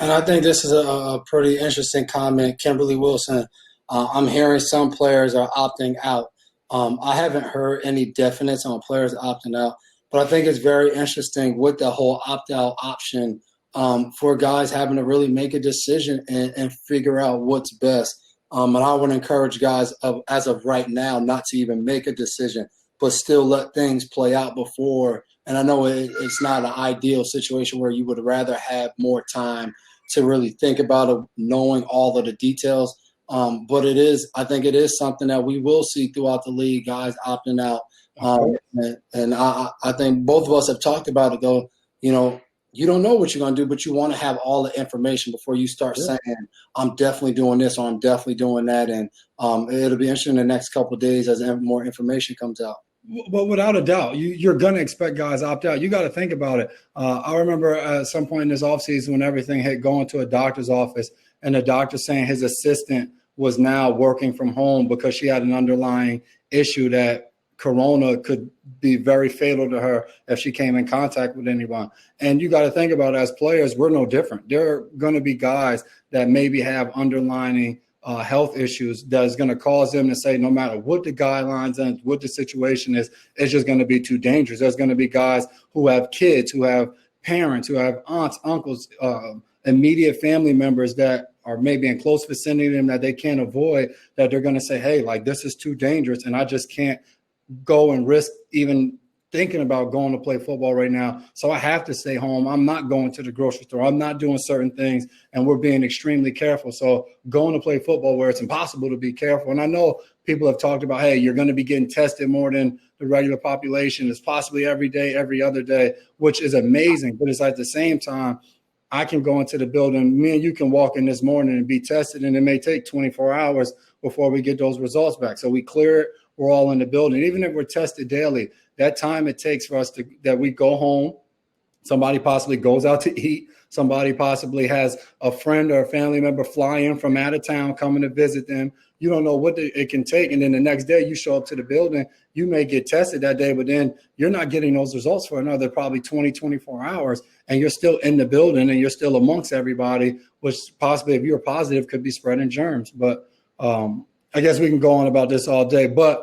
And I think this is a pretty interesting comment. Kimberly Wilson, I'm hearing some players are opting out. I haven't heard any definites on players opting out, but I think it's very interesting with the whole opt out option for guys having to really make a decision and figure out what's best. And I would encourage guys as of right now not to even make a decision, but still let things play out before. And I know it's not an ideal situation where you would rather have more time to really think about it, knowing all of the details. But I think it is something that we will see throughout the league, guys opting out. And I think both of us have talked about it, though. You don't know what you're going to do, but you want to have all the information before you start saying, I'm definitely doing this or I'm definitely doing that. And it'll be interesting the next couple of days as more information comes out. But without a doubt, you're going to expect guys to opt out. You got to think about it. I remember at some point in this offseason when everything hit, going to a doctor's office and the doctor saying his assistant was now working from home because she had an underlying issue that Corona could be very fatal to her if she came in contact with anyone. And you got to think about it, as players, we're no different. There are going to be guys that maybe have underlying health issues that is going to cause them to say, no matter what the guidelines and what the situation is, it's just going to be too dangerous. There's going to be guys who have kids, who have parents, who have aunts, uncles, immediate family members that are maybe in close vicinity to them that they can't avoid, that they're going to say, hey, like, this is too dangerous and I just can't go and risk even thinking about going to play football right now. So I have to stay home. I'm not going to the grocery store. I'm not doing certain things, and we're being extremely careful. So going to play football where it's impossible to be careful. And I know people have talked about, hey, you're going to be getting tested more than the regular population. It's possibly every day, every other day, which is amazing. But it's at the same time, I can go into the building. Me and you can walk in this morning and be tested, and it may take 24 hours before we get those results back. So we clear it. We're all in the building. Even if we're tested daily, that time it takes for us that we go home, somebody possibly goes out to eat, somebody possibly has a friend or a family member fly in from out of town coming to visit them. You don't know what it can take. And then the next day you show up to the building, you may get tested that day, but then you're not getting those results for another probably 20, 24 hours. And you're still in the building and you're still amongst everybody, which possibly, if you're positive, could be spreading germs. But I guess we can go on about this all day. But